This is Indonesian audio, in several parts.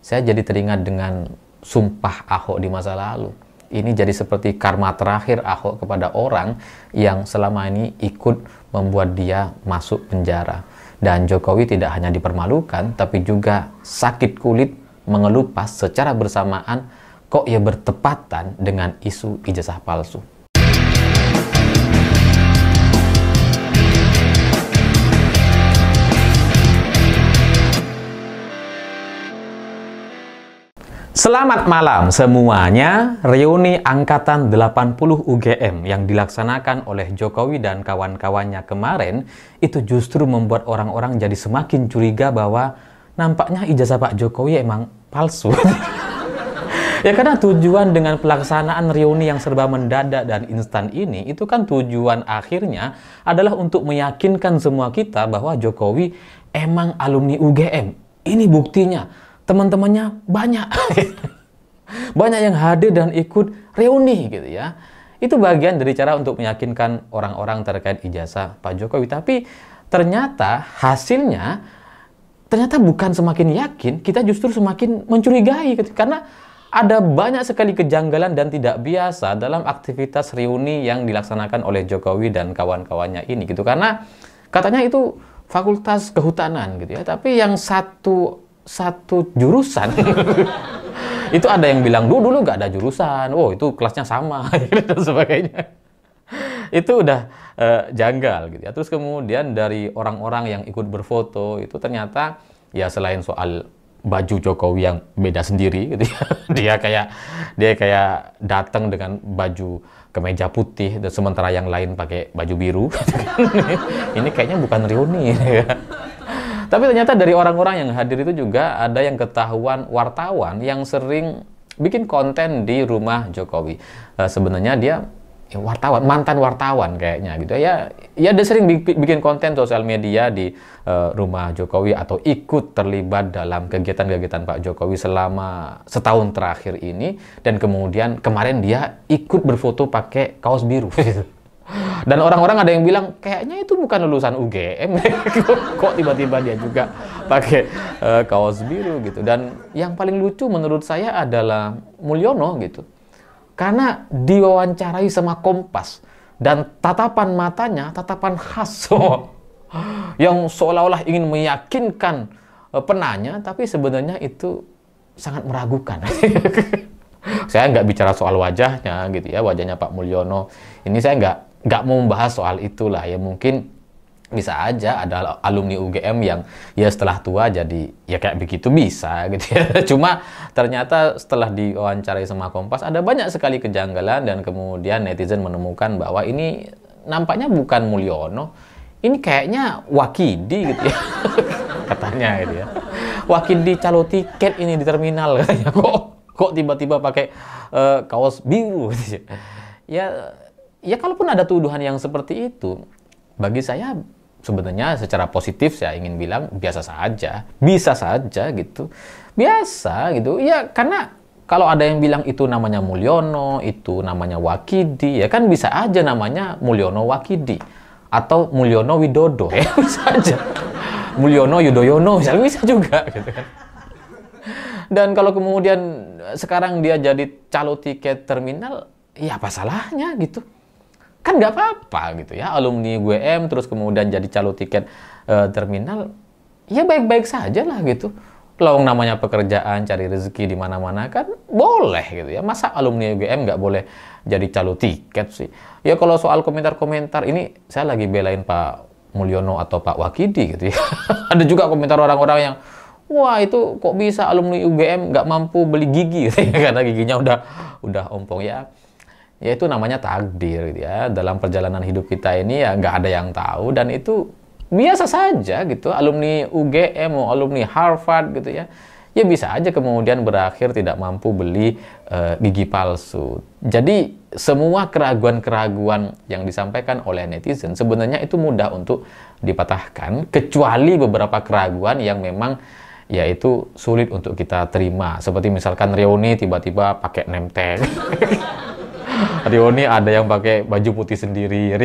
saya jadi teringat dengan sumpah Ahok di masa lalu. Ini jadi seperti karma terakhir Ahok kepada orang yang selama ini ikut membuat dia masuk penjara. Dan Jokowi tidak hanya dipermalukan, tapi juga sakit kulit mengelupas secara bersamaan kok ia bertepatan dengan isu ijazah palsu. Selamat malam semuanya. Reuni Angkatan 80 UGM yang dilaksanakan oleh Jokowi dan kawan-kawannya kemarin itu justru membuat orang-orang jadi semakin curiga bahwa nampaknya ijazah Pak Jokowi emang palsu. Ya karena tujuan dengan pelaksanaan reuni yang serba mendadak dan instan ini itu kan tujuan akhirnya adalah untuk meyakinkan semua kita bahwa Jokowi emang alumni UGM. Ini buktinya. Teman-temannya banyak. Banyak yang hadir dan ikut reuni gitu ya. Itu bagian dari cara untuk meyakinkan orang-orang terkait ijazah Pak Jokowi. Tapi ternyata hasilnya ternyata bukan semakin yakin, kita justru semakin mencurigai gitu. Karena ada banyak sekali kejanggalan dan tidak biasa dalam aktivitas reuni yang dilaksanakan oleh Jokowi dan kawan-kawannya ini gitu. Karena katanya itu fakultas kehutanan gitu ya. Tapi yang satu jurusan itu ada yang bilang dulu nggak ada jurusan, oh itu kelasnya sama dan sebagainya. Itu udah janggal gitu ya. Terus kemudian dari orang-orang yang ikut berfoto itu ternyata ya selain soal baju Jokowi yang beda sendiri gitu ya, dia kayak datang dengan baju kemeja putih dan sementara yang lain pakai baju biru. Ini kayaknya bukan reuni ya. Tapi ternyata dari orang-orang yang hadir itu juga ada yang ketahuan wartawan yang sering bikin konten di rumah Jokowi. Sebenarnya dia ya wartawan, mantan wartawan kayaknya gitu ya. Ya dia sering bikin konten sosial media di rumah Jokowi atau ikut terlibat dalam kegiatan-kegiatan Pak Jokowi selama setahun terakhir ini. Dan kemudian kemarin dia ikut berfoto pakai kaos biru. Dan orang-orang ada yang bilang kayaknya itu bukan lulusan UGM. Kok tiba-tiba dia juga pakai kaos biru gitu. Dan yang paling lucu menurut saya adalah Mulyono gitu. Karena diwawancarai sama Kompas dan tatapan matanya tatapan khas yang seolah-olah ingin meyakinkan penanya, tapi sebenarnya itu sangat meragukan. Saya nggak bicara soal wajahnya gitu ya, wajahnya Pak Mulyono. Ini saya nggak mau membahas soal itulah ya. Mungkin bisa aja ada alumni UGM yang ya setelah tua jadi ya kayak begitu bisa gitu ya. Cuma ternyata setelah diwawancarai sama Kompas ada banyak sekali kejanggalan dan kemudian netizen menemukan bahwa ini nampaknya bukan Mulyono, ini kayaknya Wakidi gitu ya. Katanya gitu ya. Wakidi calo tiket ini di terminal katanya. Kok tiba-tiba pakai kaos biru gitu ya. Ya kalaupun ada tuduhan yang seperti itu, bagi saya sebenarnya secara positif saya ingin bilang biasa saja, bisa saja gitu, biasa gitu. Ya karena kalau ada yang bilang itu namanya Mulyono, itu namanya Wakidi, ya kan bisa aja namanya Mulyono Wakidi atau Mulyono Widodo, ya bisa aja. Mulyono Yudhoyono, bisa juga gitu kan. Dan kalau kemudian sekarang dia jadi calo tiket terminal, ya apa salahnya gitu. Kan nggak apa-apa gitu ya, alumni UGM terus kemudian jadi calo tiket terminal, ya baik-baik saja lah gitu. Lawang namanya pekerjaan, cari rezeki di mana-mana kan boleh gitu ya. Masa alumni UGM nggak boleh jadi calo tiket sih? Ya kalau soal komentar-komentar ini saya lagi belain Pak Mulyono atau Pak Wakidi gitu ya. Ada juga komentar orang-orang yang wah itu kok bisa alumni UGM nggak mampu beli gigi gitu ya, karena giginya udah ompong ya. Ya itu namanya takdir gitu ya. Dalam perjalanan hidup kita ini ya nggak ada yang tahu dan itu biasa saja gitu. Alumni UGM, alumni Harvard gitu ya. Ya bisa aja kemudian berakhir tidak mampu beli gigi palsu. Jadi semua keraguan-keraguan yang disampaikan oleh netizen sebenarnya itu mudah untuk dipatahkan, kecuali beberapa keraguan yang memang ya itu sulit untuk kita terima. Seperti misalkan reuni tiba-tiba pakai name tag. Reuni ada yang pakai baju putih sendiri,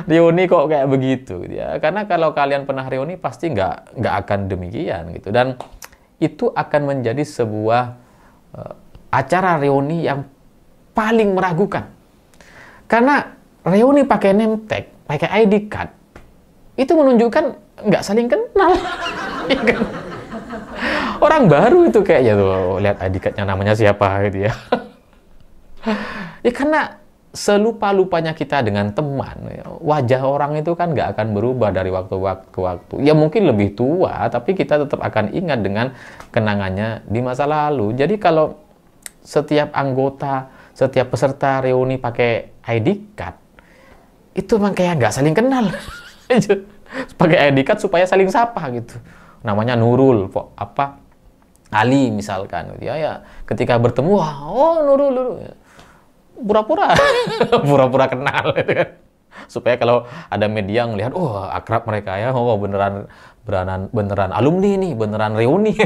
reuni kok kayak begitu gitu ya. Karena kalau kalian pernah reuni pasti nggak akan demikian gitu. Dan itu akan menjadi sebuah acara reuni yang paling meragukan. Karena reuni pakai name tag, pakai ID card, itu menunjukkan nggak saling kenal. Ya kan? Orang baru itu kayaknya tuh, lihat ID card-nya namanya siapa gitu ya. Ya karena selupa-lupanya kita dengan teman, wajah orang itu kan nggak akan berubah dari waktu ke waktu. Ya mungkin lebih tua, tapi kita tetap akan ingat dengan kenangannya di masa lalu. Jadi kalau setiap anggota, setiap peserta reuni pakai ID card, itu memang kayak nggak saling kenal. Pakai ID card supaya saling sapa gitu. Namanya Nurul, Ali misalkan. Ya, ketika bertemu, oh Nurul. Pura-pura pura-pura kenal gitu kan. Supaya kalau ada media ngelihat, oh akrab mereka ya, oh beneran alumni nih, beneran reuni.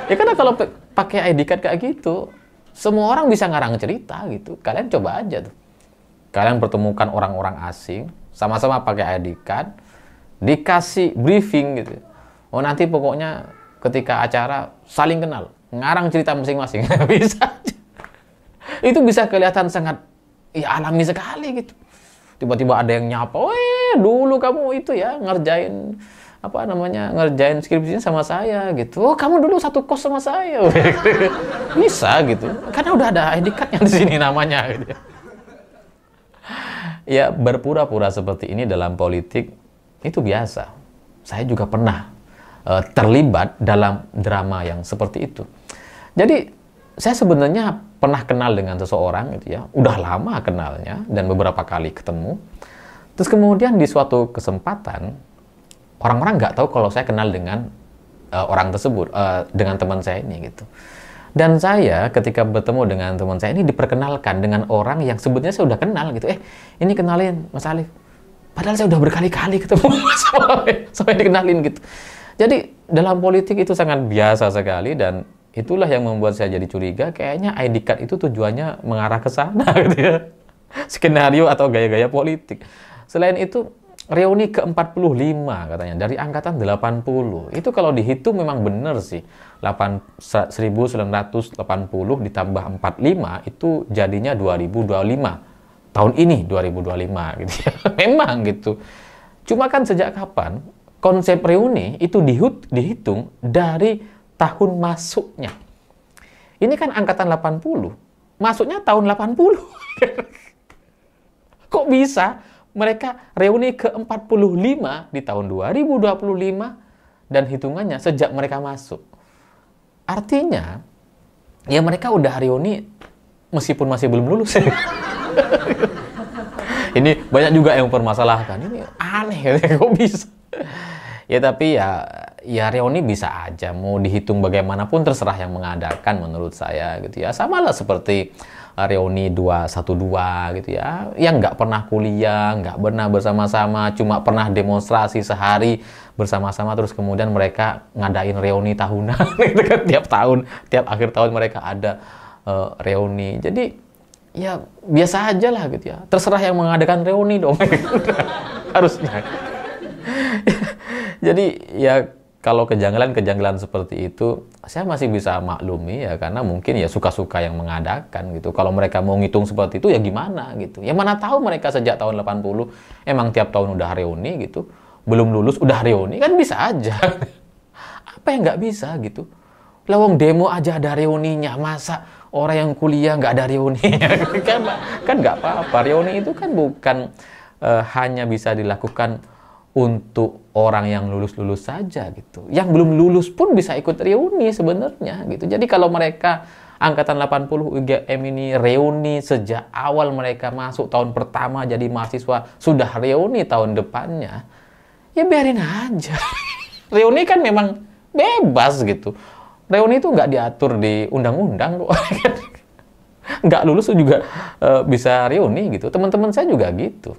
Ya karena kalau pakai ID card kayak gitu, semua orang bisa ngarang cerita gitu. Kalian coba aja tuh, kalian pertemukan orang-orang asing sama-sama pakai ID card, dikasih briefing gitu. Oh nanti pokoknya ketika acara saling kenal, ngarang cerita masing-masing. Bisa aja. Itu bisa kelihatan sangat alami sekali gitu. Tiba-tiba ada yang nyapa, dulu kamu itu ya ngerjain skripsinya sama saya gitu. Oh kamu dulu satu kos sama saya. Bisa gitu, karena udah ada ID card-nya di sini namanya gitu. Ya berpura-pura seperti ini dalam politik itu biasa. Saya juga pernah terlibat dalam drama yang seperti itu. Jadi saya sebenarnya pernah kenal dengan seseorang gitu ya, udah lama kenalnya dan beberapa kali ketemu. Terus kemudian di suatu kesempatan orang-orang nggak tahu kalau saya kenal dengan orang tersebut, dengan teman saya ini gitu. Dan saya ketika bertemu dengan teman saya ini diperkenalkan dengan orang yang sebetulnya saya udah kenal gitu. Ini kenalin Mas Alif. Padahal saya udah berkali-kali ketemu sampai dikenalin gitu. Jadi dalam politik itu sangat biasa sekali, dan itulah yang membuat saya jadi curiga, kayaknya ID card itu tujuannya mengarah ke sana gitu ya. Skenario atau gaya-gaya politik. Selain itu, reuni ke-45 katanya, dari angkatan 80. Itu kalau dihitung memang benar sih. 1980 ditambah 45, itu jadinya 2025. Tahun ini 2025 gitu ya. Memang gitu. Cuma kan sejak kapan konsep reuni itu dihitung dari tahun masuknya. Ini kan angkatan 80, masuknya tahun 80. Kok bisa mereka reuni ke-45 di tahun 2025 dan hitungannya sejak mereka masuk? Artinya, ya mereka udah reuni meskipun masih belum lulus. Ini banyak juga yang mempermasalahkan. Ini aneh, kok bisa? Ya tapi ya reuni bisa aja, mau dihitung bagaimanapun terserah yang mengadakan menurut saya gitu ya. Sama lah seperti reuni 212 gitu ya, yang nggak pernah kuliah, nggak pernah bersama-sama, cuma pernah demonstrasi sehari bersama-sama, terus kemudian mereka ngadain reuni tahunan gitu kan. Tiap tahun, tiap akhir tahun mereka ada reuni. Jadi ya biasa aja lah gitu ya, terserah yang mengadakan reuni dong. Harusnya. Jadi ya kalau kejanggalan-kejanggalan seperti itu saya masih bisa maklumi ya, karena mungkin ya suka-suka yang mengadakan gitu. Kalau mereka mau ngitung seperti itu ya gimana gitu. Ya mana tahu mereka sejak tahun 80 emang tiap tahun udah reuni gitu. Belum lulus udah reuni, kan bisa aja. Apa yang nggak bisa gitu. Lawang demo aja ada reuninya, masa orang yang kuliah nggak ada reuninya? Kan nggak apa-apa. Reuni itu kan bukan hanya bisa dilakukan untuk orang yang lulus-lulus saja gitu. Yang belum lulus pun bisa ikut reuni sebenarnya gitu. Jadi kalau mereka angkatan 80 UGM ini reuni sejak awal mereka masuk tahun pertama jadi mahasiswa, sudah reuni tahun depannya, ya biarin aja. Reuni kan memang bebas gitu. Reuni itu nggak diatur di undang-undang kok. Nggak lulus juga bisa reuni gitu. Teman-teman saya juga gitu.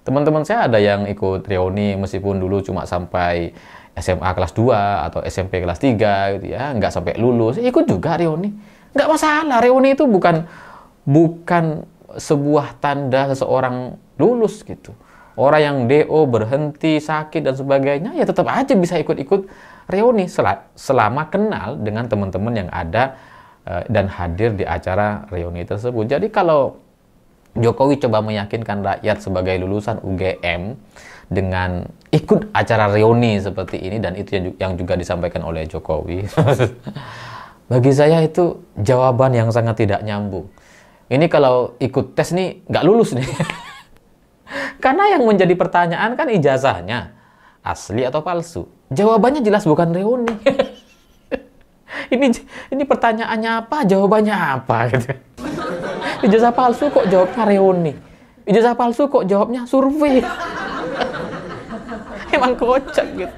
Teman-teman saya ada yang ikut reuni meskipun dulu cuma sampai SMA kelas 2 atau SMP kelas 3 gitu ya, nggak sampai lulus, ikut juga reuni. Nggak masalah, reuni itu bukan sebuah tanda seseorang lulus gitu. Orang yang DO berhenti, sakit dan sebagainya, ya tetap aja bisa ikut-ikut reuni selama kenal dengan teman-teman yang ada dan hadir di acara reuni tersebut. Jadi kalau Jokowi coba meyakinkan rakyat sebagai lulusan UGM dengan ikut acara reuni seperti ini, dan itu yang juga disampaikan oleh Jokowi, bagi saya itu jawaban yang sangat tidak nyambung. Ini kalau ikut tes nih nggak lulus nih. Karena yang menjadi pertanyaan kan ijazahnya asli atau palsu. Jawabannya jelas bukan reuni. ini pertanyaannya apa, jawabannya apa gitu. Ijazah palsu kok jawabnya reuni. Ijazah palsu kok jawabnya survei. Emang kocak gitu.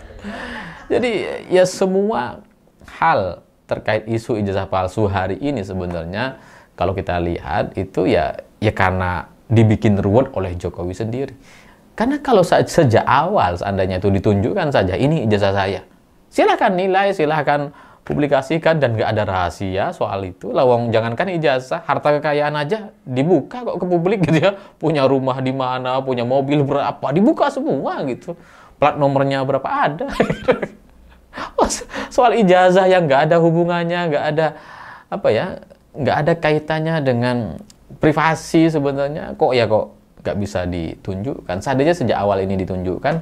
Jadi ya semua hal terkait isu ijazah palsu hari ini sebenarnya kalau kita lihat itu ya karena dibikin ruwet oleh Jokowi sendiri. Karena kalau sejak awal seandainya itu ditunjukkan saja ini ijazah saya, silahkan nilai, silahkan publikasikan dan nggak ada rahasia soal itu. Lawang jangankan ijazah, harta kekayaan aja dibuka kok ke publik gitu ya. Punya rumah di mana, punya mobil berapa, dibuka semua gitu. Plat nomornya berapa ada. Soal ijazah yang nggak ada hubungannya, nggak ada nggak ada kaitannya dengan privasi sebenarnya, kok nggak bisa ditunjukkan. Seandainya sejak awal ini ditunjukkan,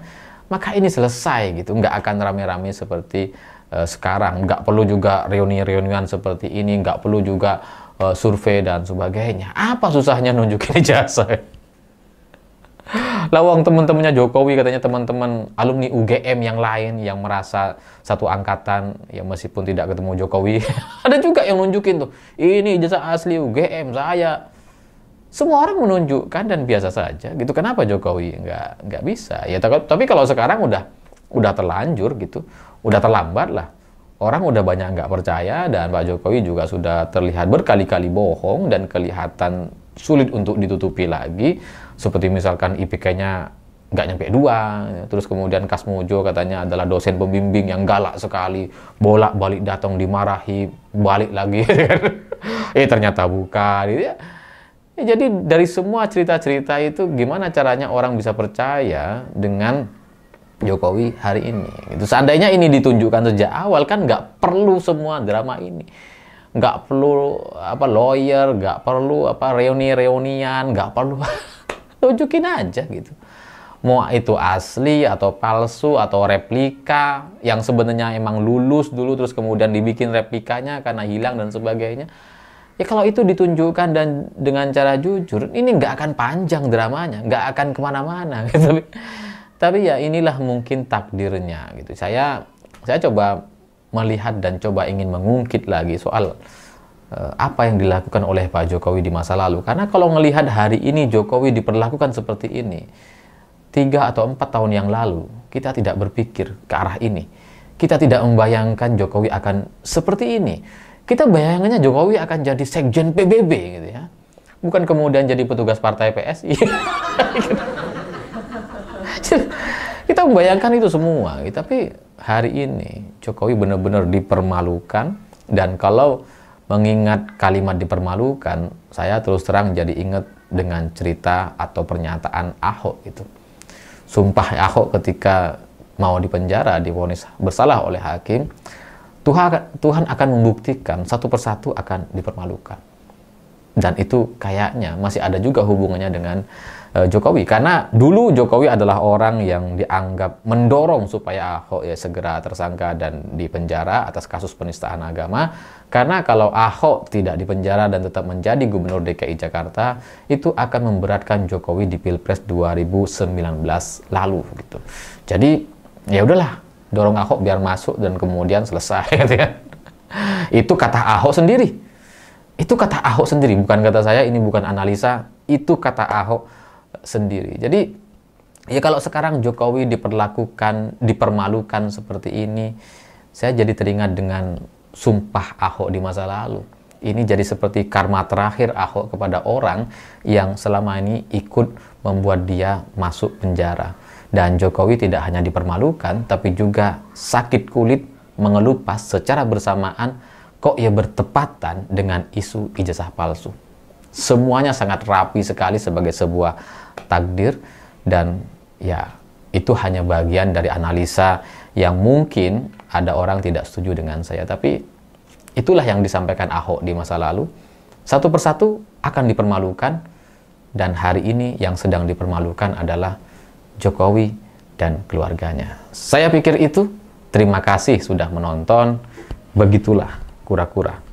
maka ini selesai gitu, nggak akan rame-rame seperti sekarang. Nggak perlu juga reuni-reunian seperti ini, nggak perlu juga survei dan sebagainya. Apa susahnya nunjukin ijazah? Lawang teman-temannya Jokowi, katanya teman-teman alumni UGM yang lain yang merasa satu angkatan, ya meskipun tidak ketemu Jokowi, ada juga yang nunjukin tuh, ini ijazah asli UGM saya. Semua orang menunjukkan dan biasa saja gitu. Kenapa Jokowi nggak bisa? Ya tapi kalau sekarang udah terlanjur gitu, udah terlambat lah. Orang udah banyak nggak percaya dan Pak Jokowi juga sudah terlihat berkali-kali bohong dan kelihatan sulit untuk ditutupi lagi. Seperti misalkan IPK-nya nggak nyampe 2, terus kemudian Kasmojo katanya adalah dosen pembimbing yang galak sekali, bolak-balik datang dimarahi, balik lagi. Ternyata bukan gitu ya. Jadi dari semua cerita-cerita itu gimana caranya orang bisa percaya dengan Jokowi hari ini gitu. Seandainya ini ditunjukkan sejak awal kan nggak perlu semua drama ini, nggak perlu lawyer, nggak perlu reuni-reunian, nggak perlu. Tunjukin aja gitu, mau itu asli atau palsu atau replika yang sebenarnya emang lulus dulu terus kemudian dibikin replikanya karena hilang dan sebagainya. Ya kalau itu ditunjukkan dan dengan cara jujur, ini nggak akan panjang dramanya, nggak akan kemana-mana. Gitu. Tapi ya inilah mungkin takdirnya gitu. Saya coba melihat dan coba ingin mengungkit lagi soal apa yang dilakukan oleh Pak Jokowi di masa lalu. Karena kalau melihat hari ini Jokowi diperlakukan seperti ini, 3 atau 4 tahun yang lalu kita tidak berpikir ke arah ini. Kita tidak membayangkan Jokowi akan seperti ini. Kita bayangannya Jokowi akan jadi sekjen PBB gitu ya. Bukan kemudian jadi petugas partai PSI. Kita membayangkan itu semua. Tapi hari ini Jokowi benar-benar dipermalukan. Dan kalau mengingat kalimat dipermalukan, saya terus terang jadi ingat dengan cerita atau pernyataan Ahok itu. Sumpah Ahok ketika mau dipenjara, divonis bersalah oleh hakim, Tuhan akan membuktikan satu persatu akan dipermalukan. Dan itu kayaknya masih ada juga hubungannya dengan Jokowi. Karena dulu Jokowi adalah orang yang dianggap mendorong supaya Ahok segera tersangka dan dipenjara atas kasus penistaan agama. Karena kalau Ahok tidak dipenjara dan tetap menjadi gubernur DKI Jakarta, itu akan memberatkan Jokowi di Pilpres 2019 lalu gitu. Jadi ya udahlah, dorong Ahok biar masuk dan kemudian selesai gitu kan. Itu kata Ahok sendiri. Itu kata Ahok sendiri, bukan kata saya, ini bukan analisa, itu kata Ahok sendiri. Jadi ya kalau sekarang Jokowi dipermalukan seperti ini, saya jadi teringat dengan sumpah Ahok di masa lalu. Ini jadi seperti karma terakhir Ahok kepada orang yang selama ini ikut membuat dia masuk penjara. Dan Jokowi tidak hanya dipermalukan, tapi juga sakit kulit mengelupas secara bersamaan kok ya bertepatan dengan isu ijazah palsu. Semuanya sangat rapi sekali sebagai sebuah takdir dan Ya, itu hanya bagian dari analisa yang mungkin ada orang tidak setuju dengan saya. Tapi itulah yang disampaikan Ahok di masa lalu. Satu persatu akan dipermalukan. Dan hari ini yang sedang dipermalukan adalah Jokowi dan keluarganya. Saya pikir itu. Terima kasih sudah menonton. Begitulah kura-kura.